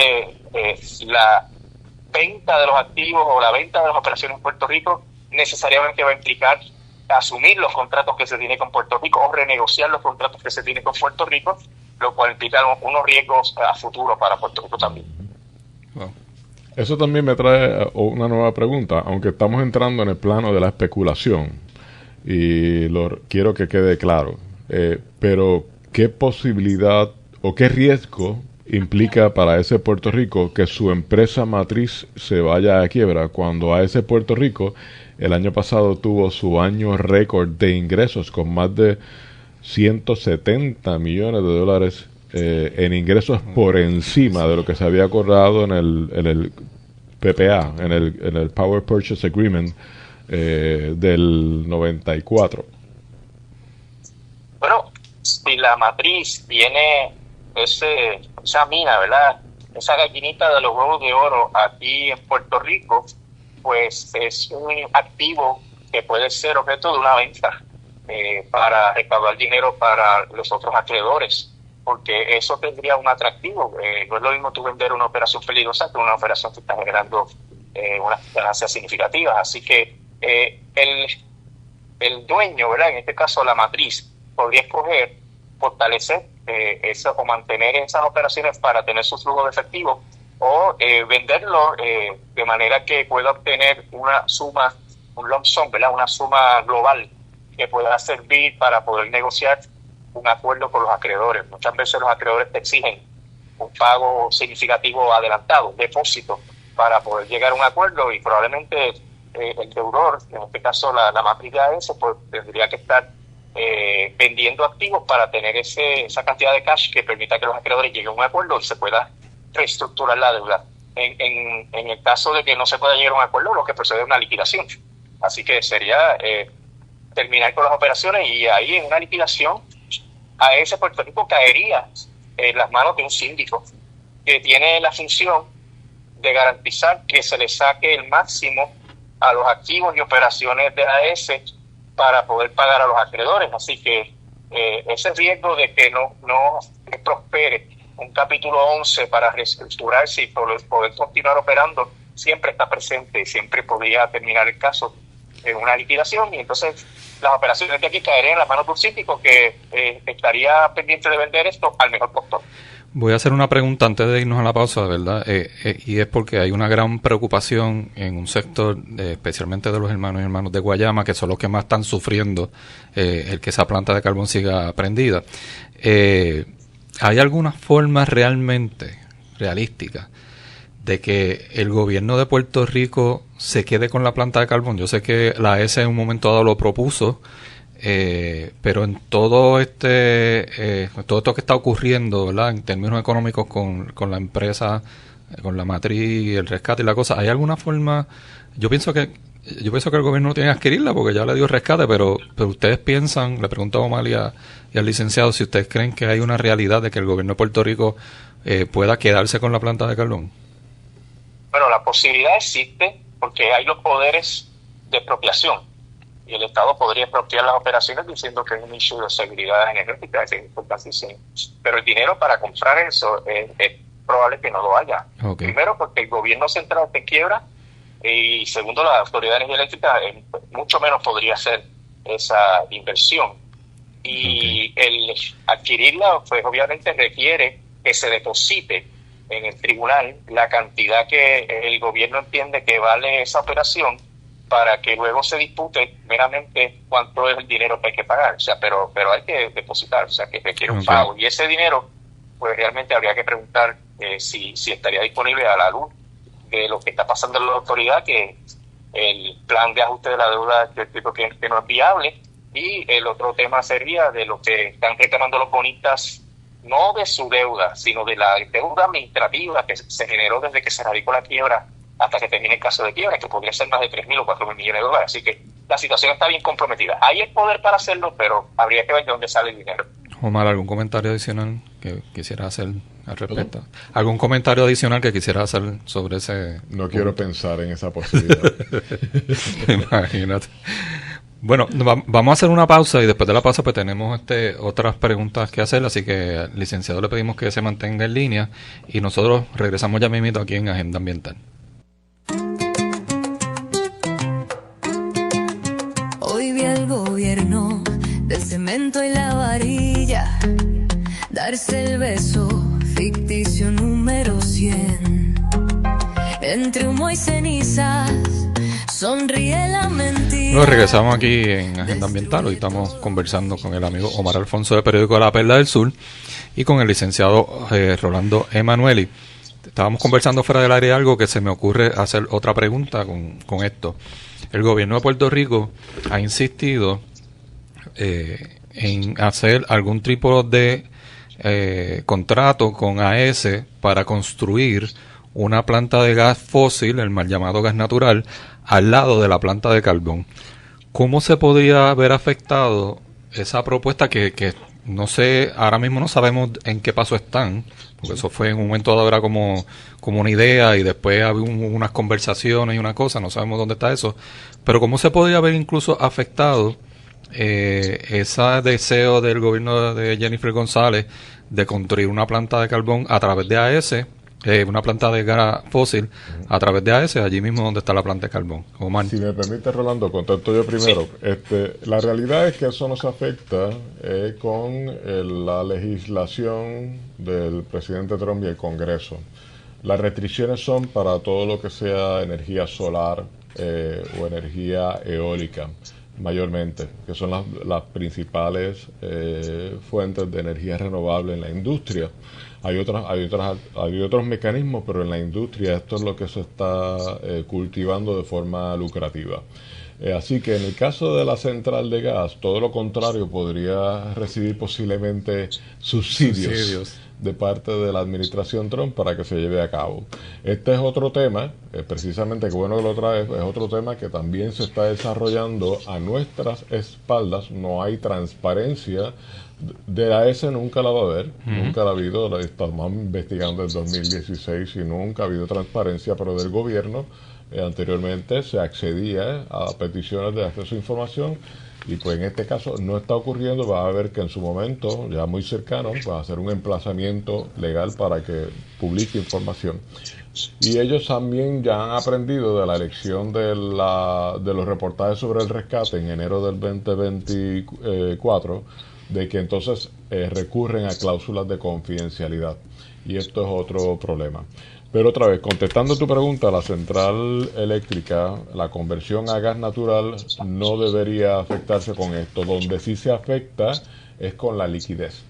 la venta de los activos o la venta de las operaciones en Puerto Rico necesariamente va a implicar asumir los contratos que se tiene con Puerto Rico o renegociar los contratos que se tiene con Puerto Rico, lo cual implica unos riesgos a futuro para Puerto Rico también. Wow. Eso también me trae una nueva pregunta, aunque estamos entrando en el plano de la especulación, y quiero que quede claro, pero ¿qué posibilidad o qué riesgo implica para ese Puerto Rico que su empresa matriz se vaya a quiebra cuando a ese Puerto Rico el año pasado tuvo su año récord de ingresos con más de $170 millones en ingresos por encima de lo que se había acordado en el PPA, en el Power Purchase Agreement del 94. Bueno, si la matriz tiene esa mina, ¿verdad? Esa gallinita de los huevos de oro aquí en Puerto Rico, pues es un activo que puede ser objeto de una venta para recaudar dinero para los otros acreedores, porque eso tendría un atractivo. No es lo mismo tú vender una operación peligrosa que una operación que está generando unas ganancias significativas. Así que el dueño, ¿verdad? En este caso la matriz, podría escoger fortalecer eso o mantener esas operaciones para tener su flujo de efectivo, o venderlo de manera que pueda obtener una suma, un lump sum, ¿verdad? Una suma global que pueda servir para poder negociar un acuerdo con los acreedores. Muchas veces los acreedores te exigen un pago significativo adelantado, depósito, para poder llegar a un acuerdo, y probablemente el deudor, en este caso la matriz de AES, pues tendría que estar vendiendo activos para tener esa cantidad de cash que permita que los acreedores lleguen a un acuerdo y se pueda reestructurar la deuda. En el caso de que no se pueda llegar a un acuerdo, lo que procede es una liquidación. Así que sería terminar con las operaciones, y ahí en una liquidación AES Puerto Rico caería en las manos de un síndico que tiene la función de garantizar que se le saque el máximo a los activos y operaciones de AES para poder pagar a los acreedores. Así que ese riesgo de que no prospere un capítulo 11 para reestructurarse y poder continuar operando siempre está presente, y siempre podría terminar el caso en una liquidación, y entonces las operaciones de aquí caerían en las manos de un síndico que estaría pendiente de vender esto al mejor postor. Voy a hacer una pregunta antes de irnos a la pausa, ¿verdad? Y es porque hay una gran preocupación en un sector, especialmente de los hermanos y hermanas de Guayama, que son los que más están sufriendo el que esa planta de carbón siga prendida. ¿Hay alguna forma realmente realística de que el gobierno de Puerto Rico se quede con la planta de carbón? Yo sé que la AES en un momento dado lo propuso, pero en todo esto que está ocurriendo, ¿verdad? En términos económicos con la empresa, con la matriz, el rescate y la cosa, ¿hay alguna forma? Yo pienso que el gobierno no tiene que adquirirla porque ya le dio rescate, pero ustedes piensan, le pregunto a Omar y al licenciado, si ustedes creen que hay una realidad de que el gobierno de Puerto Rico pueda quedarse con la planta de carbón. Bueno, la posibilidad existe porque hay los poderes de expropiación, y el Estado podría expropiar las operaciones diciendo que es un issue de seguridad energética, es importantísimo. Pero el dinero para comprar eso es probable que no lo haya. Okay. Primero, porque el gobierno central te quiebra, y segundo, la Autoridad de Energía Eléctrica mucho menos podría hacer esa inversión. Y el adquirirla, pues obviamente requiere que se deposite en el tribunal la cantidad que el gobierno entiende que vale esa operación, para que luego se dispute meramente cuánto es el dinero que hay que pagar. O sea, pero hay que depositar, o sea, que requiere un pago. Y ese dinero, pues realmente habría que preguntar si estaría disponible a la luz de lo que está pasando en la autoridad, que el plan de ajuste de la deuda yo creo que no es viable. Y el otro tema sería de lo que están reclamando los bonistas, no de su deuda, sino de la deuda administrativa que se generó desde que se radicó la quiebra hasta que termine el caso de quiebra, que podría ser más de 3.000 o 4.000 millones de dólares. Así que la situación está bien comprometida. Hay el poder para hacerlo, pero habría que ver de dónde sale el dinero. Omar, ¿algún comentario adicional que quisiera hacer al respecto? ¿Algún comentario adicional que quisiera hacer sobre ese? No quiero pensar en esa posibilidad. Imagínate. Bueno, vamos a hacer una pausa, y después de la pausa pues tenemos otras preguntas que hacer, así que al licenciado le pedimos que se mantenga en línea, y nosotros regresamos ya mismito aquí en Agenda Ambiental. Hoy vi al gobierno del cemento y la varilla darse el beso ficticio número 100. Entre humo y cenizas sonríe la mentira. Bueno, regresamos aquí en Agenda Ambiental. Hoy estamos conversando con el amigo Omar Alfonso de Periódico La Perla del Sur y con el licenciado Rolando Emanueli. Estábamos conversando fuera del aire algo que se me ocurre hacer otra pregunta con esto. El gobierno de Puerto Rico ha insistido en hacer algún tipo de contrato con AES para construir una planta de gas fósil, el mal llamado gas natural, al lado de la planta de carbón. ¿Cómo se podría haber afectado esa propuesta que no sé, ahora mismo no sabemos en qué paso están, porque eso fue en un momento dado era como una idea y después había unas conversaciones y una cosa, no sabemos dónde está eso, pero cómo se podría haber incluso afectado ese deseo del gobierno de Jennifer González de construir una planta de carbón a través de AES, una planta de gas fósil a través de AES, allí mismo donde está la planta de carbón. Omar. Si me permite, Rolando, contesto yo primero. Sí. La realidad es que eso nos afecta con la legislación del presidente Trump y el Congreso. Las restricciones son para todo lo que sea energía solar o energía eólica, mayormente, que son las principales fuentes de energía renovable en la industria. Hay otros mecanismos, pero en la industria esto es lo que se está cultivando de forma lucrativa. Así que en el caso de la central de gas, todo lo contrario, podría recibir posiblemente subsidios de parte de la administración Trump para que se lleve a cabo. Este es otro tema, precisamente, que bueno que lo trae, es otro tema que también se está desarrollando a nuestras espaldas. No hay transparencia. De AES nunca la va a haber, nunca la ha habido, estamos investigando desde 2016 y nunca ha habido transparencia, pero del gobierno anteriormente se accedía a peticiones de acceso a información y pues en este caso no está ocurriendo. Va a ver que en su momento, ya muy cercano, va a hacer un emplazamiento legal para que publique información. Y ellos también ya han aprendido de la elección de los reportajes sobre el rescate en enero del 2024, de que entonces recurren a cláusulas de confidencialidad. Y esto es otro problema. Pero otra vez, contestando tu pregunta, la central eléctrica, la conversión a gas natural no debería afectarse con esto. Donde sí se afecta es con la liquidez.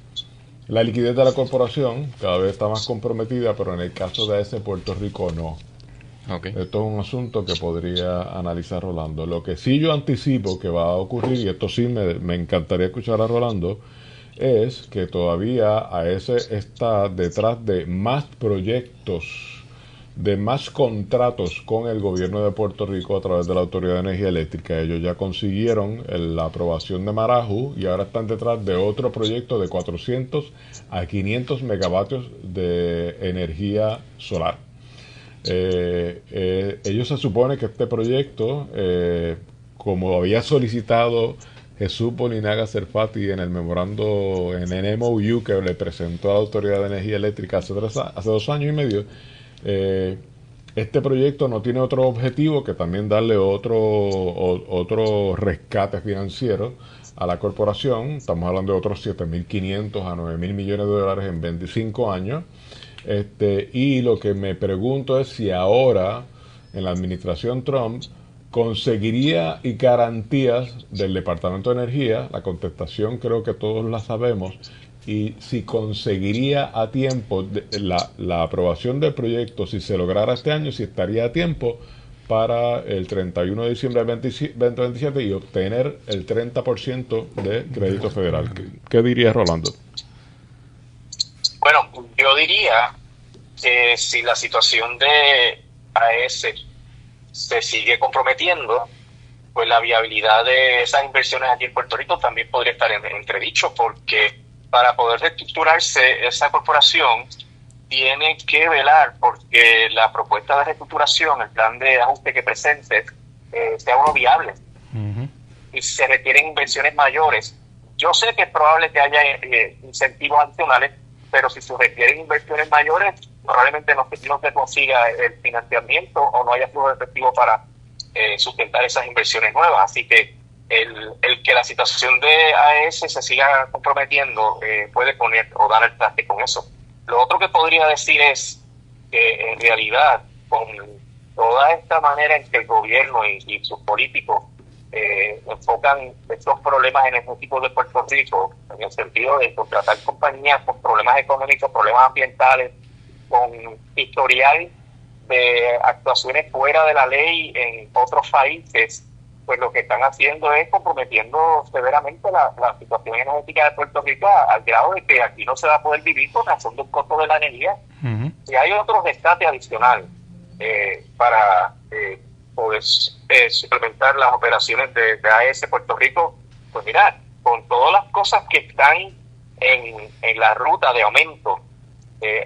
La liquidez de la corporación cada vez está más comprometida, pero en el caso de ese Puerto Rico no. Okay. Esto es un asunto que podría analizar Rolando. Lo que sí yo anticipo que va a ocurrir, y esto sí me encantaría escuchar a Rolando, es que todavía AES está detrás de más proyectos, de más contratos con el gobierno de Puerto Rico a través de la Autoridad de Energía Eléctrica. Ellos ya consiguieron la aprobación de Maraju y ahora están detrás de otro proyecto de 400 a 500 megavatios de energía solar. Ellos se supone que este proyecto, como había solicitado Jesús Bolinaga Serfati en el memorando, en el MOU que le presentó a la Autoridad de Energía Eléctrica hace 2 años y medio, este proyecto no tiene otro objetivo que también darle otro rescate financiero a la corporación. Estamos hablando de otros 7.500 a 9.000 millones de dólares en 25 años. Y lo que me pregunto es si ahora, en la administración Trump, conseguiría y garantías del Departamento de Energía. La contestación creo que todos la sabemos, y si conseguiría a tiempo la aprobación del proyecto, si se lograra este año, si estaría a tiempo para el 31 de diciembre del 2027 y obtener el 30% de crédito federal. ¿Qué diría Rolando? Bueno, yo diría que si la situación de AES se sigue comprometiendo, pues la viabilidad de esas inversiones aquí en Puerto Rico también podría estar en entredicho, porque para poder reestructurarse esa corporación tiene que velar porque la propuesta de reestructuración, el plan de ajuste que presente, sea uno viable. Uh-huh. Y se requieren inversiones mayores. Yo sé que es probable que haya incentivos adicionales, pero si se requieren inversiones mayores, probablemente no se consiga el financiamiento o no haya flujo efectivo para sustentar esas inversiones nuevas. Así que el que la situación de AES se siga comprometiendo puede poner o dar el traste con eso. Lo otro que podría decir es que en realidad con toda esta manera en que el gobierno y sus políticos enfocan estos problemas energéticos de Puerto Rico, en el sentido de contratar compañías con problemas económicos, problemas ambientales, con historial de actuaciones fuera de la ley en otros países, pues lo que están haciendo es comprometiendo severamente la situación energética de Puerto Rico al grado de que aquí no se va a poder vivir por razón del costo de la energía. Si hay otro rescate adicional para poder suplementar las operaciones de AES Puerto Rico, pues mira, con todas las cosas que están en la ruta de aumento,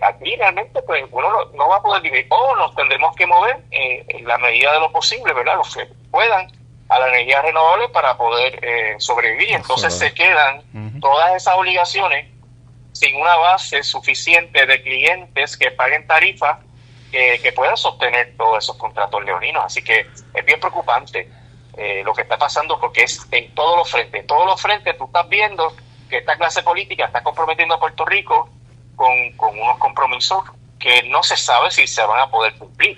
aquí realmente pues uno no va a poder vivir, o nos tendremos que mover en la medida de lo posible, ¿verdad? Los que puedan, a la energía renovable para poder sobrevivir. Entonces se quedan todas esas obligaciones sin una base suficiente de clientes que paguen tarifas que puedan sostener todos esos contratos leoninos. Así que es bien preocupante lo que está pasando, porque es en todos los frentes. En todos los frentes tú estás viendo que esta clase política está comprometiendo a Puerto Rico con unos compromisos que no se sabe si se van a poder cumplir.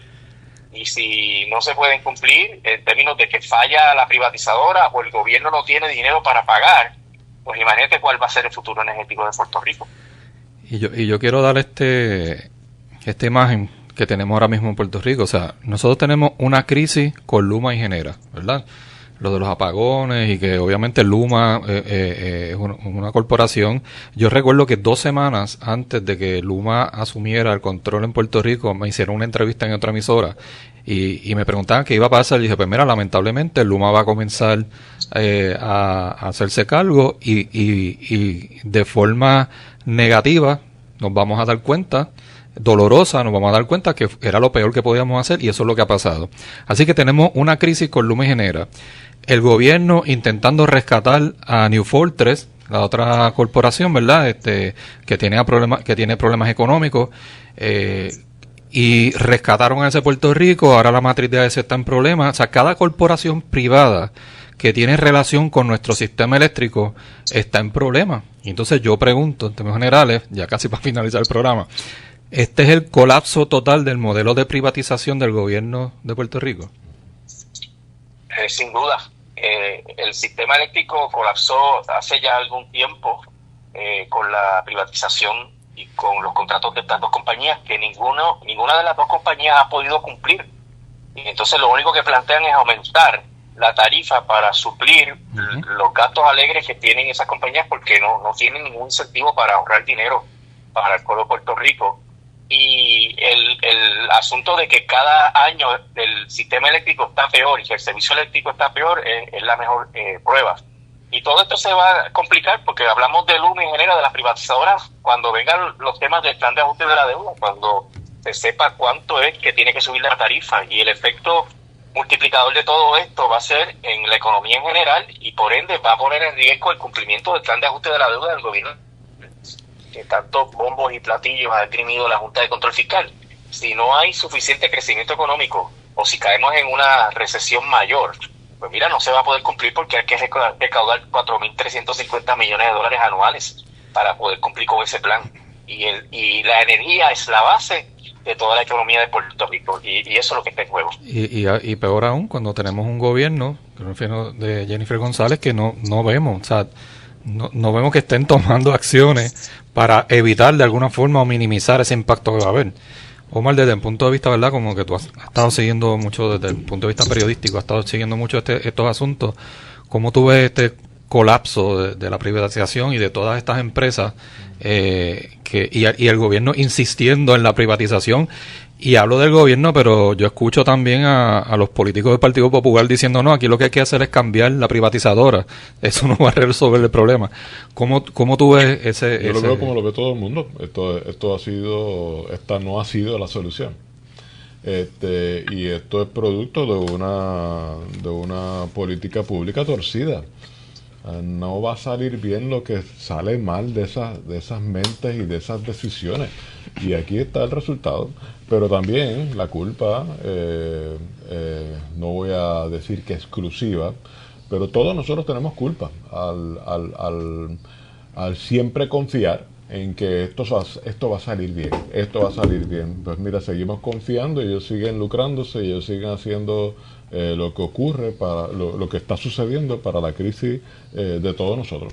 Y si no se pueden cumplir en términos de que falla la privatizadora o el gobierno no tiene dinero para pagar, pues imagínate cuál va a ser el futuro energético de Puerto Rico. Y yo quiero dar esta imagen que tenemos ahora mismo en Puerto Rico. O sea, nosotros tenemos una crisis con Luma y Genera, ¿verdad? Lo de los apagones, y que obviamente Luma es una corporación. Yo recuerdo que 2 semanas antes de que Luma asumiera el control en Puerto Rico, me hicieron una entrevista en otra emisora y me preguntaban qué iba a pasar. Y dije, pues mira, lamentablemente Luma va a comenzar a hacerse cargo y de forma negativa nos vamos a dar cuenta, dolorosa, nos vamos a dar cuenta que era lo peor que podíamos hacer, y eso es lo que ha pasado. Así que tenemos una crisis con Luma y Genera. El gobierno intentando rescatar a New Fortress, la otra corporación, ¿verdad? Que tiene problemas económicos, y rescataron a ese Puerto Rico. Ahora la matriz de AES está en problemas. O sea, cada corporación privada que tiene relación con nuestro sistema eléctrico está en problemas. Y entonces yo pregunto, en términos generales, ya casi para finalizar el programa, ¿este es el colapso total del modelo de privatización del gobierno de Puerto Rico? Sin duda. El sistema eléctrico colapsó hace ya algún tiempo con la privatización y con los contratos de estas dos compañías, que ninguna de las dos compañías ha podido cumplir. Y entonces lo único que plantean es aumentar la tarifa para suplir los gastos alegres que tienen esas compañías, porque no tienen ningún incentivo para ahorrar dinero para el pueblo de Puerto Rico. Y el asunto de que cada año el sistema eléctrico está peor y que el servicio eléctrico está peor es la mejor prueba. Y todo esto se va a complicar porque hablamos de Luma y Genera, de las privatizadoras, cuando vengan los temas del plan de ajuste de la deuda, cuando se sepa cuánto es que tiene que subir la tarifa, y el efecto multiplicador de todo esto va a ser en la economía en general, y por ende va a poner en riesgo el cumplimiento del plan de ajuste de la deuda del gobierno, que tantos bombos y platillos ha esgrimido la Junta de Control Fiscal. Si no hay suficiente crecimiento económico, o si caemos en una recesión mayor, pues mira, no se va a poder cumplir, porque hay que recaudar 4.350 millones de dólares anuales para poder cumplir con ese plan. Y la energía es la base de toda la economía de Puerto Rico, y eso es lo que está en juego. Y peor aún, cuando tenemos un gobierno, que me refiero de Jennifer González, que no vemos, o sea, no vemos que estén tomando acciones para evitar de alguna forma o minimizar ese impacto que va a haber. Omar, desde el punto de vista, ¿verdad? Como que tú has estado siguiendo mucho, desde el punto de vista periodístico, has estado siguiendo mucho estos asuntos. ¿Cómo tú ves este colapso de la privatización y de todas estas empresas y el gobierno insistiendo en la privatización? Y hablo del gobierno, pero yo escucho también a los políticos del Partido Popular diciendo, no, aquí lo que hay que hacer es cambiar la privatizadora. Eso no va a resolver el problema. ¿Cómo tú ves ese...? Yo lo veo como lo ve todo el mundo. Esta no ha sido la solución. Y esto es producto de una política pública torcida. No va a salir bien lo que sale mal de esas mentes y de esas decisiones. Y aquí está el resultado. Pero también la culpa, no voy a decir que exclusiva, pero todos nosotros tenemos culpa al siempre confiar en que esto va a salir bien. Pues mira, seguimos confiando y ellos siguen lucrándose y ellos siguen haciendo lo que ocurre, para lo que está sucediendo para la crisis de todos nosotros.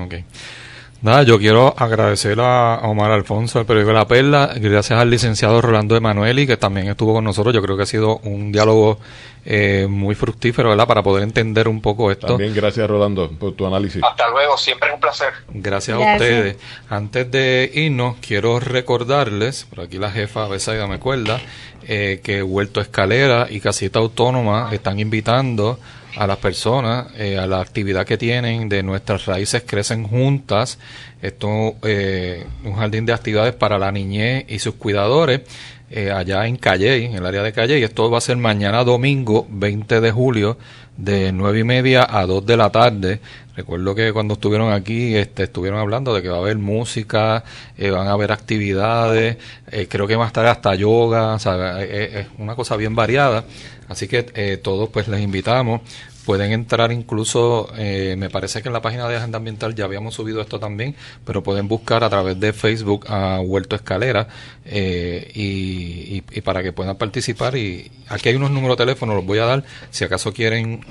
Okay. Nada, yo quiero agradecer a Omar Alfonso, al periódico La Perla, gracias al licenciado Rolando Emanueli, que también estuvo con nosotros. Yo creo que ha sido un diálogo muy fructífero, ¿verdad?, para poder entender un poco esto. También gracias, Rolando, por tu análisis. Hasta luego, siempre es un placer. Gracias a ustedes. Antes de irnos, quiero recordarles, por aquí la jefa Besaida me acuerda, que Huerto Escalera y Casita Autónoma están invitando a las personas a la actividad que tienen de Nuestras Raíces Crecen Juntas. Esto un jardín de actividades para la niñez y sus cuidadores allá en Calley, en el área de Calley. Esto va a ser mañana domingo 20 de julio de 9:30 a 2 de la tarde. Recuerdo que cuando estuvieron aquí estuvieron hablando de que va a haber música, van a haber actividades, creo que va a estar hasta yoga, o sea, es una cosa bien variada. Así que todos pues les invitamos. Pueden entrar incluso, me parece que en la página de Agenda Ambiental ya habíamos subido esto también, pero pueden buscar a través de Facebook a Huerto Escalera y para que puedan participar. Y aquí hay unos números de teléfono, los voy a dar. Si acaso quieren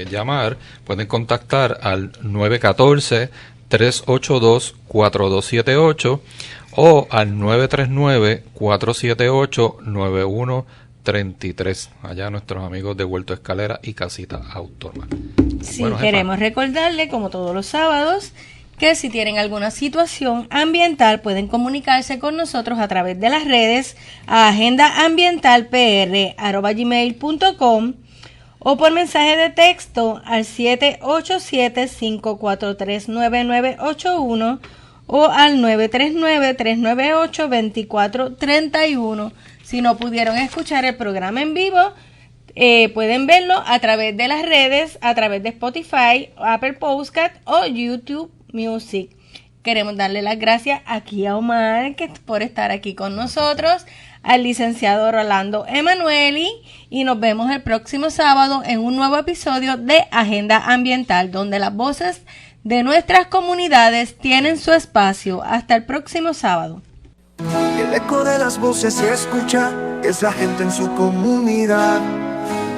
llamar, pueden contactar al 914-382-4278 o al 939-478-9133. Allá nuestros amigos de Huerto Escalera y Casita Autónoma. Sí, bueno, queremos recordarle, como todos los sábados, que si tienen alguna situación ambiental pueden comunicarse con nosotros a través de las redes a agendaambientalpr@gmail.com o por mensaje de texto al 787-543-9981 o al 939-398-2431. Si no pudieron escuchar el programa en vivo, pueden verlo a través de las redes, a través de Spotify, Apple Podcast o YouTube Music. Queremos darle las gracias aquí a Omar por estar aquí con nosotros, al licenciado Rolando Emanueli, y nos vemos el próximo sábado en un nuevo episodio de Agenda Ambiental, donde las voces de nuestras comunidades tienen su espacio. Hasta el próximo sábado. El eco de las voces se escucha, es la gente en su comunidad,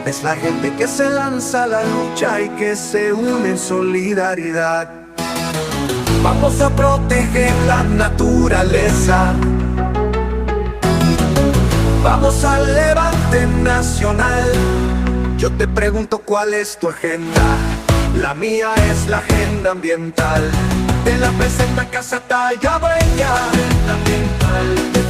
es la gente que se lanza a la lucha y que se une en solidaridad. Vamos a proteger la naturaleza, vamos al levante nacional. Yo te pregunto cuál es tu agenda, la mía es la agenda ambiental. Te la presenta Casa Talla Breña, agenda ambiental.